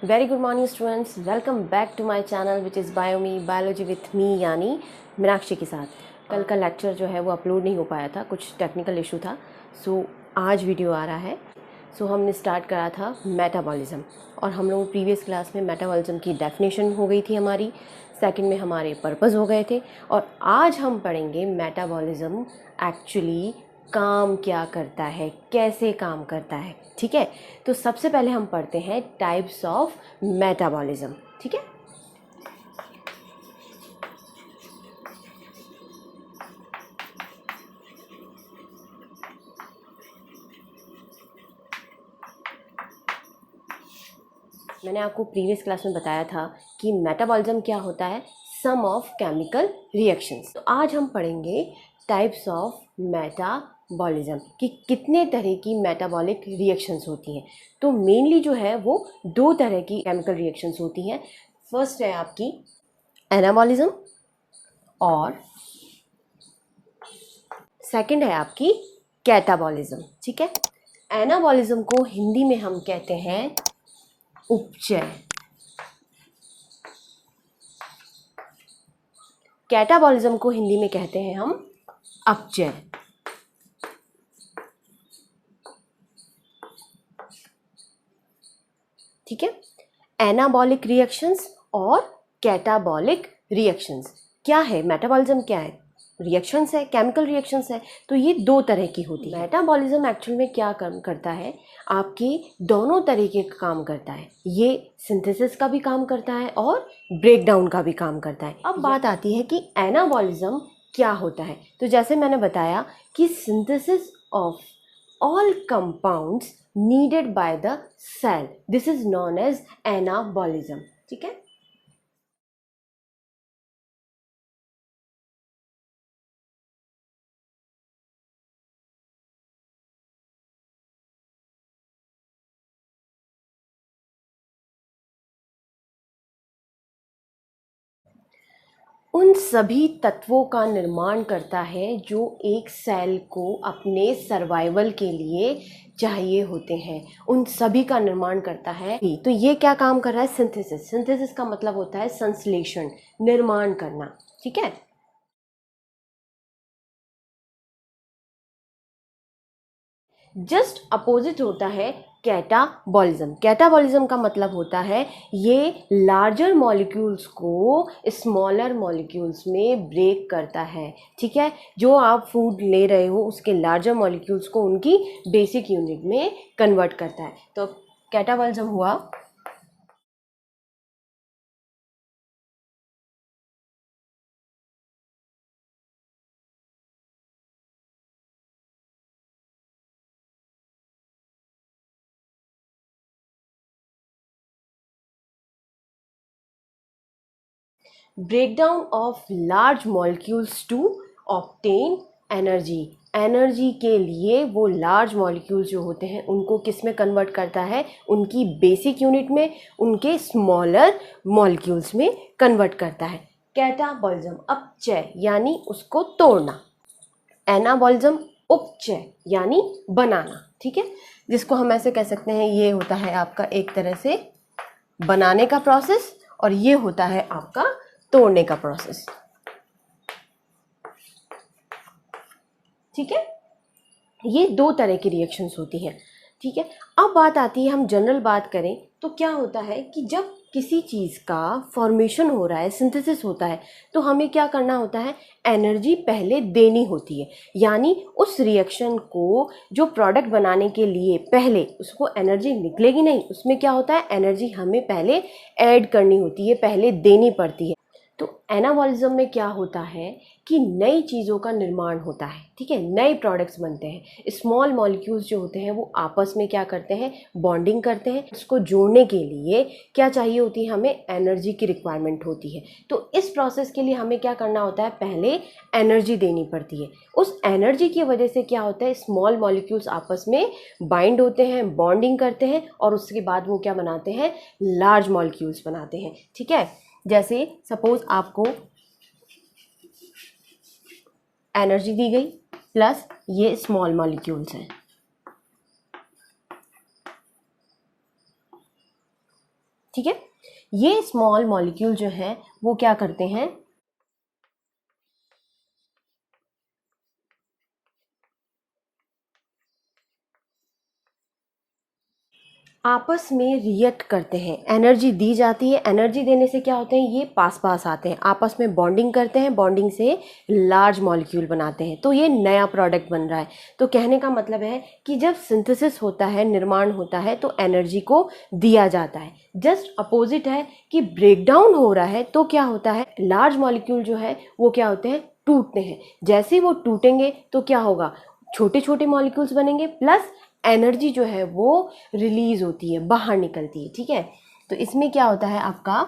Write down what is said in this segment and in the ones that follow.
Very good morning students, welcome back to my channel which is Biomi Biology with me यानी मीनाक्षी के साथ। कल का लेक्चर जो है वो अपलोड नहीं हो पाया था, कुछ टेक्निकल इशू था। सो आज वीडियो आ रहा है। सो हमने स्टार्ट करा था मेटाबॉलिज्म और हम लोग प्रीवियस क्लास में मेटाबॉलिज्म की डेफिनेशन हो गई थी हमारी, सेकंड में हमारे पर्पस हो गए थे और आज हम पढ़ेंगे मेटाबॉलिज्म एक्चुअली काम क्या करता है, कैसे काम करता है। ठीक है, तो सबसे पहले हम पढ़ते हैं टाइप्स ऑफ मेटाबॉलिज्म। ठीक है, मैंने आपको प्रीवियस क्लास में बताया था कि मेटाबॉलिज्म क्या होता है, सम ऑफ केमिकल रिएक्शंस। तो आज हम पढ़ेंगे टाइप्स ऑफ मेटाबॉलिज्म कि कितने तरह की मेटाबॉलिक रिएक्शंस होती हैं। तो मेनली जो है वो दो तरह की केमिकल रिएक्शंस होती हैं। फर्स्ट है आपकी एनाबॉलिज्म और सेकंड है आपकी कैटाबॉलिज्म। ठीक है, एनाबॉलिज्म को हिंदी में हम कहते हैं उपचय, कैटाबॉलिज्म को हिंदी में कहते हैं हम अपचय। ठीक है, एनाबॉलिक रिएक्शंस और कैटाबॉलिक रिएक्शंस क्या है, मेटाबॉलिज्म क्या है, रिएक्शंस है, केमिकल रिएक्शंस है। तो ये दो तरह की होती है। मेटाबॉलिज्म एक्चुअल में क्या काम करता है, आपकी दोनों तरीके का काम करता है। ये सिंथेसिस का भी काम करता है और ब्रेक डाउन का भी काम करता है। अब बात आती है कि एनाबॉलिज्म क्या होता है। तो जैसे मैंने बताया कि synthesis of all compounds needed by the cell, this is known as anabolism। ठीक है, उन सभी तत्वों का निर्माण करता है जो एक सेल को अपने सर्वाइवल के लिए चाहिए होते हैं, उन सभी का निर्माण करता है। तो ये क्या काम कर रहा है, सिंथेसिस। सिंथेसिस का मतलब होता है संश्लेषण, निर्माण करना। ठीक है, जस्ट अपोजिट होता है कैटाबॉलिज्म। कैटाबॉलिज्म का मतलब होता है ये लार्जर मॉलिक्यूल्स को स्मॉलर मॉलिक्यूल्स में ब्रेक करता है। ठीक है, जो आप फूड ले रहे हो उसके लार्जर मॉलिक्यूल्स को उनकी बेसिक यूनिट में कन्वर्ट करता है। तो कैटाबॉलिज्म हुआ breakdown of large molecules to obtain energy. Energy के लिए वो लार्ज मॉलिक्यूल्स जो होते हैं उनको किस में कन्वर्ट करता है, उनकी बेसिक यूनिट में, उनके स्मॉलर मॉलिक्यूल्स में कन्वर्ट करता है। कैटाबॉलिज्म अपचय यानी उसको तोड़ना, एनाबॉलिज्म उपचय यानी बनाना। ठीक है, जिसको हम ऐसे कह सकते हैं ये होता है आपका एक तरह से बनाने का प्रोसेस और ये होता है आपका तोड़ने का प्रोसेस। ठीक है, ये दो तरह की रिएक्शंस होती हैं। ठीक है, अब बात आती है, हम जनरल बात करें तो क्या होता है कि जब किसी चीज़ का फॉर्मेशन हो रहा है, सिंथेसिस होता है, तो हमें क्या करना होता है, एनर्जी पहले देनी होती है। यानी उस रिएक्शन को जो प्रोडक्ट बनाने के लिए पहले उसको एनर्जी निकलेगी नहीं, उसमें क्या होता है, एनर्जी हमें पहले ऐड करनी होती है, पहले देनी पड़ती है। तो एनाबॉलिज्म में क्या होता है कि नई चीज़ों का निर्माण होता है। ठीक है, नए प्रोडक्ट्स बनते हैं। स्मॉल मॉलिक्यूल्स जो होते हैं वो आपस में क्या करते हैं, बॉन्डिंग करते हैं। उसको जोड़ने के लिए क्या चाहिए होती है, हमें एनर्जी की रिक्वायरमेंट होती है। तो इस प्रोसेस के लिए हमें क्या करना होता है, पहले एनर्जी देनी पड़ती है। उस एनर्जी की वजह से क्या होता है, स्मॉल मॉलिक्यूल्स आपस में बाइंड होते हैं, बॉन्डिंग करते हैं और उसके बाद वो क्या बनाते हैं, लार्ज मॉलिक्यूल्स बनाते हैं। ठीक है, जैसे सपोज आपको एनर्जी दी गई प्लस ये स्मॉल मॉलिक्यूल्स हैं। ठीक है। ये स्मॉल मॉलिक्यूल जो है वो क्या करते हैं, आपस में रिएक्ट करते हैं, एनर्जी दी जाती है, एनर्जी देने से क्या होते हैं, ये पास पास आते हैं, आपस में बॉन्डिंग करते हैं, बॉन्डिंग से लार्ज मॉलिक्यूल बनाते हैं, तो ये नया प्रोडक्ट बन रहा है। तो कहने का मतलब है कि जब सिंथेसिस होता है, निर्माण होता है, तो एनर्जी को दिया जाता है। जस्ट अपोजिट है कि ब्रेकडाउन हो रहा है तो क्या होता है, लार्ज मॉलिक्यूल जो है वो क्या होते हैं, टूटते हैं। जैसे ही वो टूटेंगे तो क्या होगा, छोटे छोटे मॉलिक्यूल्स बनेंगे, प्लस एनर्जी जो है वो रिलीज होती है, बाहर निकलती है। ठीक है, तो इसमें क्या होता है आपका,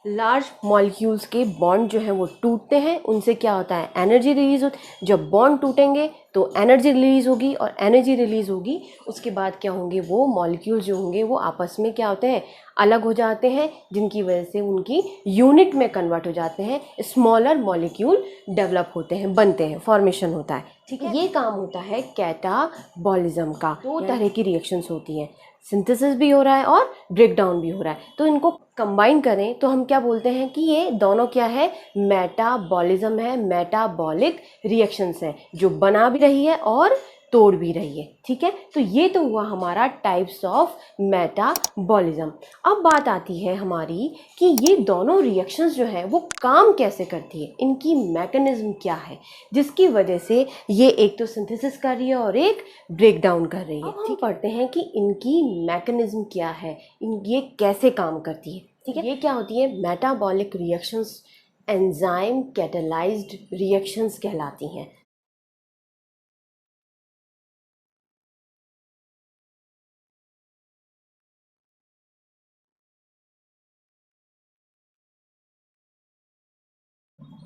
लार्ज मॉलिक्यूल्स के बॉन्ड जो है वो टूटते हैं, उनसे क्या होता है, एनर्जी रिलीज होती है। जब बॉन्ड टूटेंगे तो एनर्जी रिलीज होगी, और एनर्जी रिलीज होगी उसके बाद क्या होंगे, वो मॉलिक्यूल्स जो होंगे वो आपस में क्या होते हैं, अलग हो जाते हैं, जिनकी वजह से उनकी यूनिट में कन्वर्ट हो जाते हैं, स्मॉलर मॉलिक्यूल डेवलप होते हैं, बनते हैं, फॉर्मेशन होता है। ठीक है, ये काम होता है कैटाबॉलिज्म का। दो तरह की रिएक्शंस होती हैं, सिंथेसिस भी हो रहा है और ब्रेकडाउन भी हो रहा है, तो इनको कंबाइन करें तो हम क्या बोलते हैं कि ये दोनों क्या है, मेटाबॉलिज्म है, मेटाबॉलिक रिएक्शंस है, जो बना भी रही है और तोड़ भी रही है। ठीक है, तो ये तो हुआ हमारा टाइप्स ऑफ मेटाबॉलिज्म। अब बात आती है हमारी कि ये दोनों रिएक्शंस जो है वो काम कैसे करती है, इनकी मैकेनिज्म क्या है, जिसकी वजह से ये एक तो सिंथेसिस कर रही है और एक ब्रेक डाउन कर रही है। अब हम पढ़ते हैं कि इनकी मैकेनिज्म क्या है, ये कैसे काम करती है। ठीक है, ये क्या होती है, metabolic reactions enzyme catalysed reactions कहलाती हैं।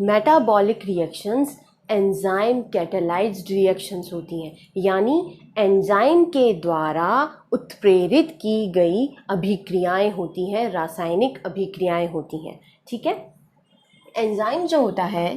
Metabolic reactions enzyme catalysed reactions होती हैं, यानी एंजाइम के द्वारा उत्प्रेरित की गई अभिक्रियाएं होती हैं, रासायनिक अभिक्रियाएं होती हैं। ठीक है, एंजाइम जो होता है,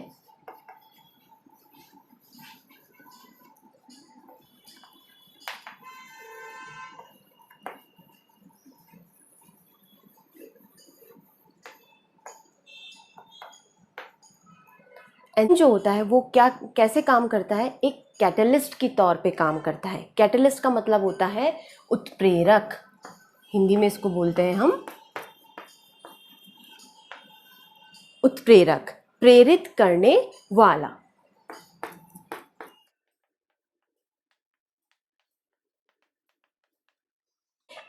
जो होता है वो क्या कैसे काम करता है, एक कैटलिस्ट के तौर पे काम करता है। कैटलिस्ट का मतलब होता है उत्प्रेरक, हिंदी में इसको बोलते हैं हम उत्प्रेरक, प्रेरित करने वाला।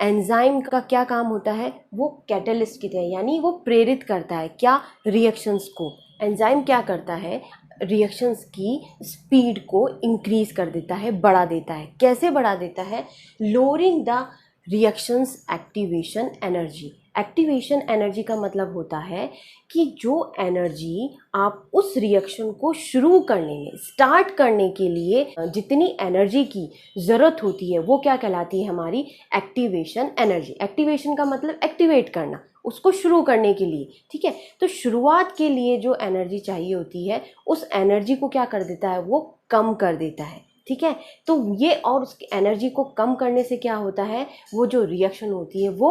एंजाइम का क्या काम होता है, वो कैटलिस्ट की तरह, यानी वो प्रेरित करता है क्या, रिएक्शंस को। एंजाइम क्या करता है, रिएक्शंस की स्पीड को इंक्रीज कर देता है, बढ़ा देता है। कैसे बढ़ा देता है, lowering the reactions activation energy. Activation energy का मतलब होता है कि जो एनर्जी आप उस रिएक्शन को शुरू करने में, स्टार्ट करने के लिए जितनी एनर्जी की ज़रूरत होती है वो क्या कहलाती है, हमारी एक्टिवेशन एनर्जी। एक्टिवेशन का मतलब एक्टिवेट करना, उसको शुरू करने के लिए। ठीक है, तो शुरुआत के लिए जो एनर्जी चाहिए होती है उस एनर्जी को क्या कर देता है, वो कम कर देता है। ठीक है, तो ये, और उसकी एनर्जी को कम करने से क्या होता है, वो जो रिएक्शन होती है वो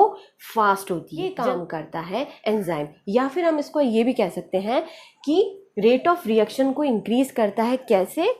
फास्ट होती है। ये काम करता है एंजाइम, या फिर हम इसको ये भी कह सकते हैं कि रेट ऑफ रिएक्शन को इंक्रीज करता है। कैसे,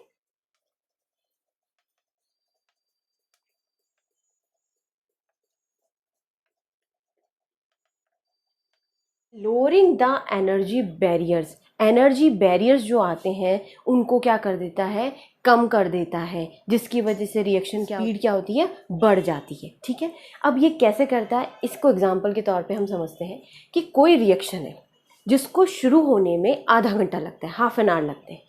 lowering the energy barriers. Energy barriers जो आते हैं उनको क्या कर देता है, कम कर देता है, जिसकी वजह से रिएक्शन क्या स्पीड क्या होती है, बढ़ जाती है। ठीक है, अब ये कैसे करता है, इसको एग्जांपल के तौर पे हम समझते हैं कि कोई रिएक्शन है जिसको शुरू होने में आधा घंटा लगता है, हाफ एन आवर लगते हैं।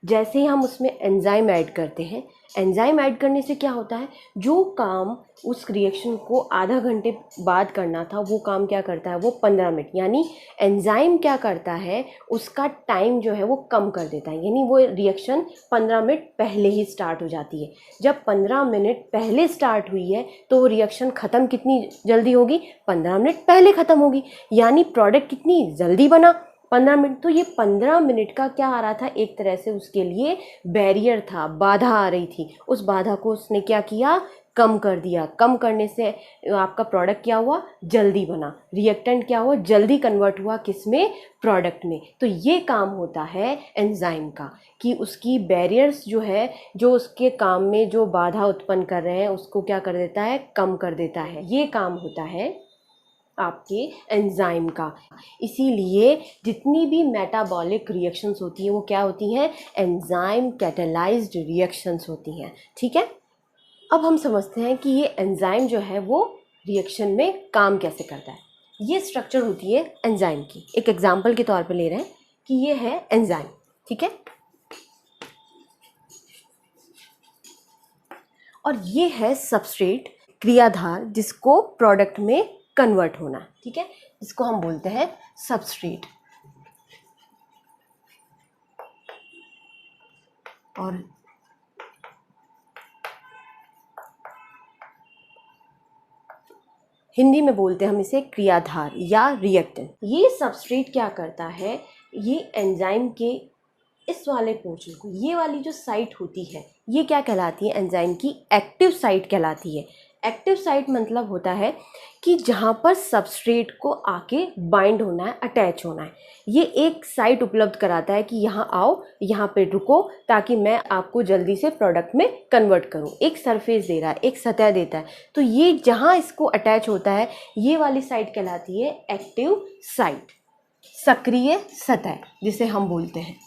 जैसे ही हम उसमें एंजाइम ऐड करते हैं, एंजाइम ऐड करने से क्या होता है, जो काम उस रिएक्शन को आधा घंटे बाद करना था वो काम क्या करता है, वो 15 मिनट, यानी एंजाइम क्या करता है, उसका टाइम जो है वो कम कर देता है, यानी वो रिएक्शन 15 मिनट पहले ही स्टार्ट हो जाती है। जब 15 मिनट पहले स्टार्ट हुई है तो वो रिएक्शन ख़त्म कितनी जल्दी होगी, 15 मिनट पहले ख़त्म होगी, यानी प्रोडक्ट कितनी जल्दी बना, 15 मिनट। तो ये 15 मिनट का क्या आ रहा था, एक तरह से उसके लिए बैरियर था, बाधा आ रही थी। उस बाधा को उसने क्या किया, कम कर दिया। कम करने से आपका प्रोडक्ट क्या हुआ, जल्दी बना। रिएक्टेंट क्या हुआ, जल्दी कन्वर्ट हुआ किस में, प्रोडक्ट में। तो ये काम होता है एंजाइम का, कि उसकी बैरियर्स जो है, जो उसके काम में जो बाधा उत्पन्न कर रहे हैं, उसको क्या कर देता है, कम कर देता है। ये काम होता है आपके एंजाइम का। इसीलिए जितनी भी मेटाबॉलिक रिएक्शंस होती हैं वो क्या होती हैं, एंजाइम कैटालाइज्ड रिएक्शंस होती हैं। ठीक है, अब हम समझते हैं कि ये एंजाइम जो है वो रिएक्शन में काम कैसे करता है। ये स्ट्रक्चर होती है एंजाइम की। एक एग्जांपल के तौर पे ले रहे हैं कि ये है एंजाइम, ठीक है, और ये है सबस्ट्रेट, क्रियाधार, जिसको प्रोडक्ट में कन्वर्ट होना है। ठीक है, जिसको हम बोलते हैं सबस्ट्रेट। और हिंदी में बोलते हैं हम इसे क्रियाधार या रिएक्टेंट। ये सबस्ट्रेट क्या करता है, ये एंजाइम के इस वाले पोर्शन को, ये वाली जो साइट होती है, ये क्या कहलाती है, एंजाइम की एक्टिव साइट कहलाती है। एक्टिव साइट मतलब होता है कि जहाँ पर सबस्ट्रेट को आके बाइंड होना है, अटैच होना है। ये एक साइट उपलब्ध कराता है कि यहाँ आओ, यहाँ पे रुको, ताकि मैं आपको जल्दी से प्रोडक्ट में कन्वर्ट करूँ। एक सरफेस दे रहा है, एक सतह देता है। तो ये जहाँ इसको अटैच होता है, ये वाली साइट कहलाती है एक्टिव साइट, सक्रिय सतह जिसे हम बोलते हैं।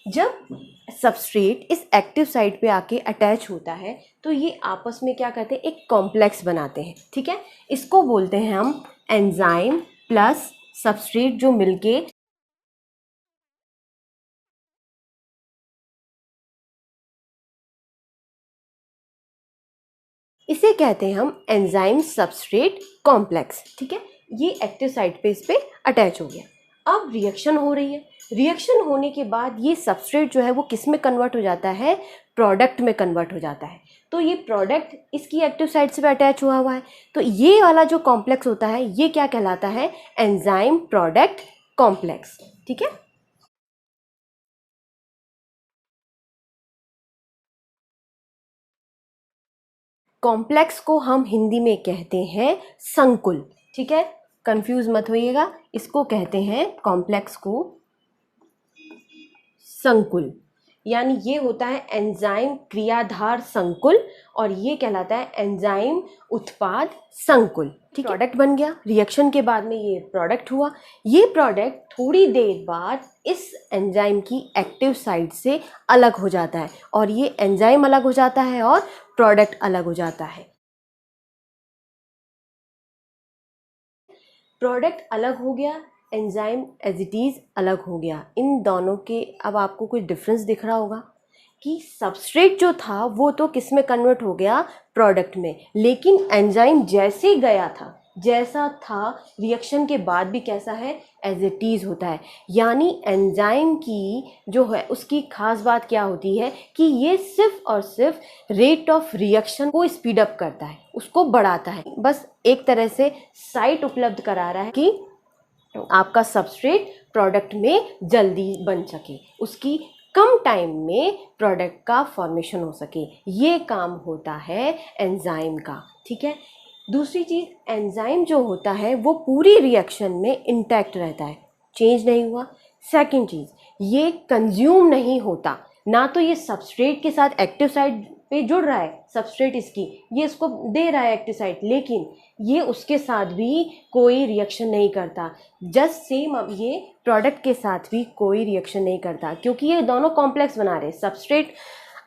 जब सबस्ट्रेट इस एक्टिव साइट पे आके अटैच होता है तो ये आपस में क्या करते हैं, एक कॉम्प्लेक्स बनाते हैं। ठीक है, इसको बोलते हैं हम एंजाइम प्लस सबस्ट्रेट जो मिलके इसे कहते हैं हम एंजाइम सबस्ट्रेट कॉम्प्लेक्स। ठीक है, ये एक्टिव साइट पे इस पे अटैच हो गया। अब रिएक्शन हो रही है। रिएक्शन होने के बाद ये सबस्ट्रेट जो है वो किस में कन्वर्ट हो जाता है, प्रोडक्ट में कन्वर्ट हो जाता है। तो ये प्रोडक्ट इसकी एक्टिव साइट से अटैच हुआ है। तो ये वाला जो कॉम्प्लेक्स होता है ये क्या कहलाता है, एंजाइम प्रोडक्ट कॉम्प्लेक्स। ठीक है, कॉम्प्लेक्स को हम हिंदी में कहते हैं संकुल। ठीक है, कंफ्यूज मत होइएगा, इसको कहते हैं कॉम्प्लेक्स को संकुल। यानी ये होता है एंजाइम क्रियाधार संकुल और ये कहलाता है एंजाइम उत्पाद संकुल। ठीक, प्रोडक्ट बन गया। रिएक्शन के बाद में ये प्रोडक्ट हुआ। ये प्रोडक्ट थोड़ी देर बाद इस एंजाइम की एक्टिव साइट से अलग हो जाता है और ये एंजाइम अलग हो जाता है और प्रोडक्ट अलग हो जाता है। प्रोडक्ट अलग हो गया, एंजाइम एज इट इज़ अलग हो गया। इन दोनों के अब आपको कुछ डिफरेंस दिख रहा होगा कि सबस्ट्रेट जो था वो तो किस में कन्वर्ट हो गया, प्रोडक्ट में। लेकिन एंजाइम जैसे गया था, जैसा था, रिएक्शन के बाद भी कैसा है, एज इट इज़ होता है। यानी एंजाइम की जो है उसकी खास बात क्या होती है कि ये सिर्फ और सिर्फ रेट ऑफ रिएक्शन को स्पीड अप करता है, उसको बढ़ाता है। बस एक तरह से साइट उपलब्ध करा रहा है कि आपका सबस्ट्रेट प्रोडक्ट में जल्दी बन सके, उसकी कम टाइम में प्रोडक्ट का फॉर्मेशन हो सके। ये काम होता है एंजाइम का। ठीक है, दूसरी चीज़, एंजाइम जो होता है वो पूरी रिएक्शन में इंटैक्ट रहता है, चेंज नहीं हुआ। सेकंड चीज़, ये कंज्यूम नहीं होता, ना तो ये सबस्ट्रेट के साथ एक्टिव साइट पे जुड़ रहा है, सबस्ट्रेट इसकी ये इसको दे रहा है एक्टिव साइट, लेकिन ये उसके साथ भी कोई रिएक्शन नहीं करता। जस्ट सेम अब ये प्रोडक्ट के साथ भी कोई रिएक्शन नहीं करता, क्योंकि ये दोनों कॉम्प्लेक्स बना रहे हैं। सबस्ट्रेट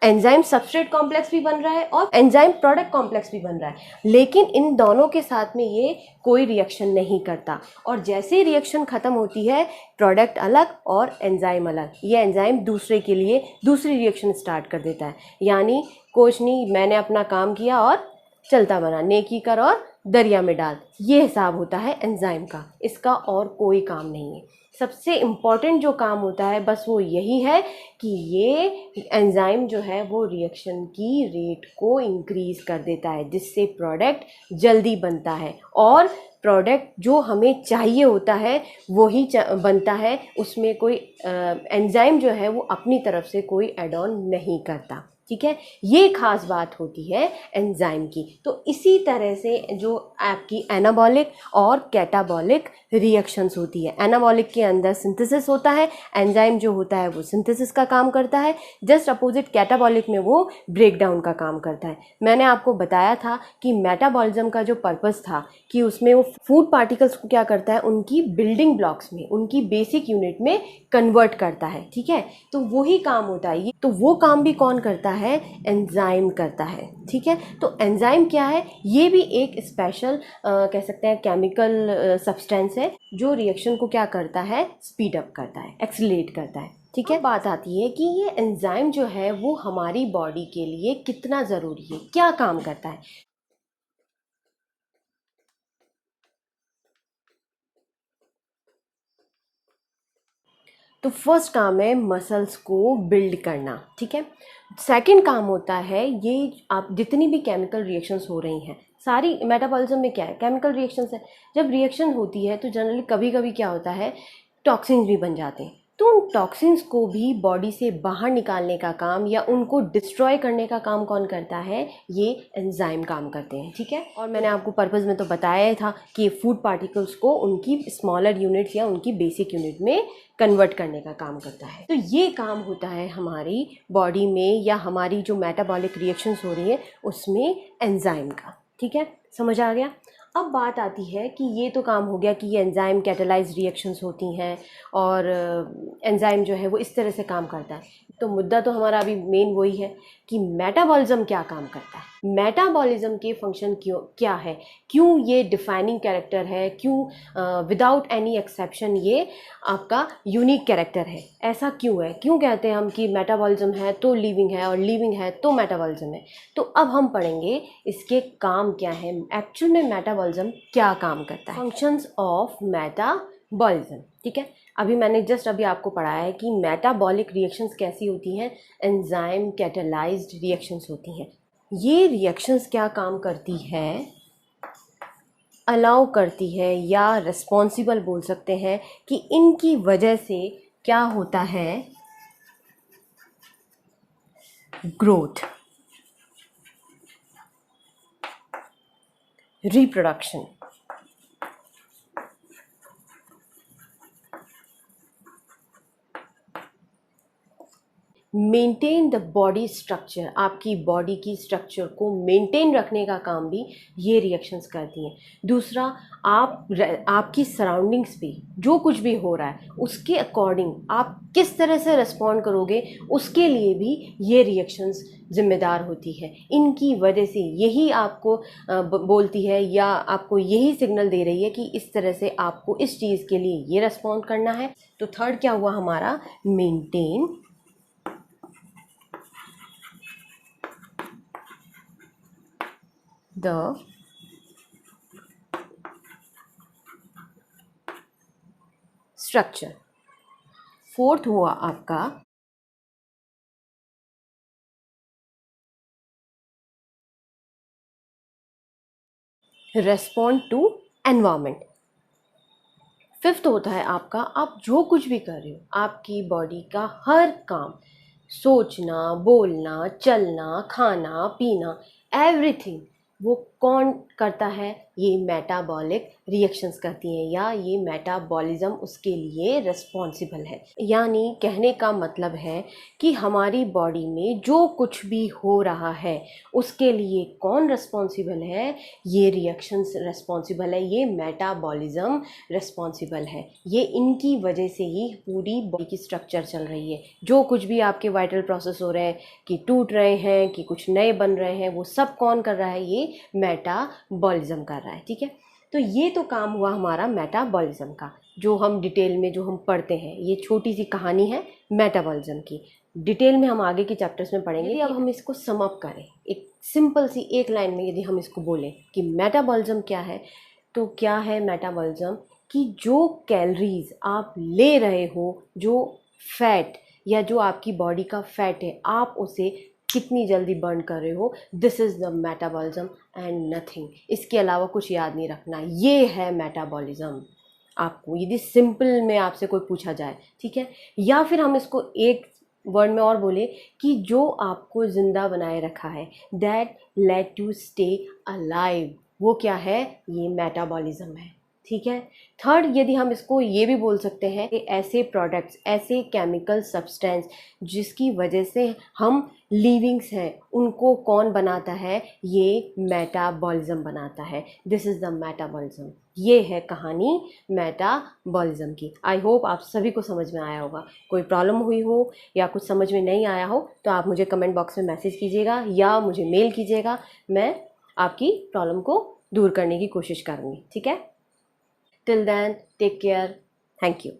एंजाइम सबस्ट्रेट कॉम्प्लेक्स भी बन रहा है और एंजाइम प्रोडक्ट कॉम्प्लेक्स भी बन रहा है, लेकिन इन दोनों के साथ में ये कोई रिएक्शन नहीं करता। और जैसे ही रिएक्शन ख़त्म होती है, प्रोडक्ट अलग और एंजाइम अलग, ये एंजाइम दूसरे के लिए दूसरी रिएक्शन स्टार्ट कर देता है। यानी कुछ नहीं, मैंने अपना काम किया और चलता बना, नेकी कर और दरिया में डाल, ये हिसाब होता है एंजाइम का, इसका और कोई काम नहीं है। सबसे इम्पॉर्टेंट जो काम होता है बस वो यही है कि ये एंजाइम जो है वो रिएक्शन की रेट को इंक्रीज़ कर देता है, जिससे प्रोडक्ट जल्दी बनता है और प्रोडक्ट जो हमें चाहिए होता है वही बनता है। उसमें कोई एंजाइम जो है वो अपनी तरफ से कोई ऐड ऑन नहीं करता, ठीक है। ये खास बात होती है एंजाइम की। तो इसी तरह से जो आपकी एनाबॉलिक और कैटाबॉलिक रिएक्शंस होती है, एनाबॉलिक के अंदर सिंथेसिस होता है, एंजाइम जो होता है वो सिंथेसिस का काम करता है, जस्ट अपोजिट कैटाबॉलिक में वो ब्रेक डाउन का काम करता है। मैंने आपको बताया था कि मेटाबॉलिज्म का जो पर्पस था कि उसमें वो फूड पार्टिकल्स को क्या करता है, उनकी बिल्डिंग ब्लॉक्स में, उनकी बेसिक यूनिट में कन्वर्ट करता है, ठीक है। तो वही काम होता है, तो वो काम भी कौन करता है, एंजाइम करता है, ठीक है। तो एंजाइम क्या है, ये भी एक स्पेशल कह सकते हैं केमिकल सब्सटेंस है जो रिएक्शन को क्या करता है, स्पीड अप करता है, एक्सीलरेट करता है, ठीक है। बात आती है कि ये एंजाइम जो है वो हमारी बॉडी के लिए कितना ज़रूरी है, क्या काम करता है। तो फर्स्ट काम है मसल्स को बिल्ड करना, ठीक है। सेकंड काम होता है ये आप जितनी भी केमिकल रिएक्शंस हो रही हैं, सारी मेटाबॉलिज्म में क्या है, केमिकल रिएक्शंस है। जब रिएक्शन होती है तो जनरली कभी कभी क्या होता है, टॉक्सिन्स भी बन जाते हैं। तो उन टॉक्सिन्स को भी बॉडी से बाहर निकालने का काम या उनको डिस्ट्रॉय करने का काम कौन करता है, ये एंजाइम काम करते हैं, ठीक है। और मैंने आपको पर्पस में तो बताया ही था कि ये फूड पार्टिकल्स को उनकी स्मॉलर यूनिट्स या उनकी बेसिक यूनिट में कन्वर्ट करने का काम करता है। तो ये काम होता है हमारी बॉडी में या हमारी जो मेटाबॉलिक रिएक्शंस हो रही है उसमें एंजाइम का, ठीक है। समझ आ गया। अब बात आती है कि ये तो काम हो गया कि ये एंजाइम कैटालाइज्ड रिएक्शंस होती हैं और एंजाइम जो है वो इस तरह से काम करता है। तो मुद्दा तो हमारा अभी मेन वही है कि मेटाबॉलिज्म क्या काम करता है, मेटाबॉलिज्म के फंक्शन क्या है, क्यों ये डिफाइनिंग कैरेक्टर है, क्यों विदाउट एनी एक्सेप्शन ये आपका यूनिक कैरेक्टर है। ऐसा क्यों है, क्यों कहते हैं हम कि मेटाबॉलिज्म है तो लिविंग है और लिविंग है तो मेटाबॉलिज्म है। तो अब हम पढ़ेंगे इसके काम क्या है, एक्चुअल में मेटाबॉलिज्म क्या काम करता है, फंक्शंस ऑफ मेटाबॉलिज्म, ठीक है। अभी मैंने जस्ट अभी आपको पढ़ाया है कि मेटाबॉलिक रिएक्शंस कैसी होती हैं, एंजाइम कैटालाइज्ड रिएक्शंस होती हैं। ये रिएक्शंस क्या काम करती है, अलाउ करती है या रिस्पॉन्सिबल बोल सकते हैं कि इनकी वजह से क्या होता है, growth, reproduction, maintain the body structure, आपकी बॉडी की स्ट्रक्चर को मेंटेन रखने का काम भी ये रिएक्शंस करती हैं। दूसरा, आपकी सराउंडिंग्स पे जो कुछ भी हो रहा है उसके अकॉर्डिंग आप किस तरह से रिस्पॉन्ड करोगे, उसके लिए भी ये रिएक्शंस जिम्मेदार होती है। इनकी वजह से यही आपको बोलती है या आपको यही सिग्नल दे रही है कि इस तरह से आपको इस चीज़ के लिए ये रिस्पॉन्ड करना है। तो थर्ड क्या हुआ हमारा, मेंटेन द स्ट्रक्चर। फोर्थ हुआ आपका रेस्पॉन्ड टू एनवायरमेंट। फिफ्थ होता है आपका, आप जो कुछ भी कर रहे हो, आपकी बॉडी का हर काम, सोचना, बोलना, चलना, खाना पीना, एवरीथिंग, वो कौन करता है, ये मेटाबॉलिक रिएक्शंस करती हैं या ये मेटाबॉलिज्म उसके लिए रिस्पॉन्सिबल है। यानी कहने का मतलब है कि हमारी बॉडी में जो कुछ भी हो रहा है उसके लिए कौन रिस्पॉन्सिबल है, ये रिएक्शंस रिस्पॉन्सिबल है, ये मेटाबॉलिज्म रिस्पॉन्सिबल है। ये इनकी वजह से ही पूरी बॉडी की स्ट्रक्चर चल रही है। जो कुछ भी आपके वाइटल प्रोसेस हो रहे हैं कि टूट रहे हैं कि कुछ नए बन रहे हैं, वो सब कौन कर रहा है, ये मेटाबॉलिज्म कर रहा है, ठीक है। तो ये तो काम हुआ हमारा मेटाबॉलिज्म का। जो हम डिटेल में जो हम पढ़ते हैं, ये छोटी सी कहानी है मेटाबॉलिज्म की। डिटेल में हम आगे के चैप्टर्स में पढ़ेंगे। यदि अब हम इसको सम अप करें एक सिंपल सी एक लाइन में, यदि हम इसको बोलें कि मेटाबॉलिज्म क्या है, तो क्या है मेटाबॉलिज्म कि जो कैलोरीज आप ले रहे हो, जो फैट या जो आपकी बॉडी का फैट है, आप उसे कितनी जल्दी बर्न कर रहे हो, this is the metabolism and nothing. इसके अलावा कुछ याद नहीं रखना, ये है मेटाबॉलिज्म। आपको यदि सिंपल में आपसे कोई पूछा जाए, ठीक है, या फिर हम इसको एक वर्ड में और बोले कि जो आपको ज़िंदा बनाए रखा है, that let you stay alive, वो क्या है, ये मेटाबॉलिज्म है। ठीक है। थर्ड, यदि हम इसको ये भी बोल सकते हैं कि ऐसे प्रोडक्ट्स, ऐसे केमिकल सब्सटेंस जिसकी वजह से हम लिविंग्स हैं, उनको कौन बनाता है, ये मेटाबॉलिज्म बनाता है। This is the metabolism. ये है कहानी मेटाबॉलिज्म की। आई होप आप सभी को समझ में आया होगा। कोई प्रॉब्लम हुई हो या कुछ समझ में नहीं आया हो तो आप मुझे कमेंट बॉक्स में मैसेज कीजिएगा या मुझे मेल कीजिएगा, मैं आपकी प्रॉब्लम को दूर करने की कोशिश करूँगी। ठीक है। Till then, take care. Thank you.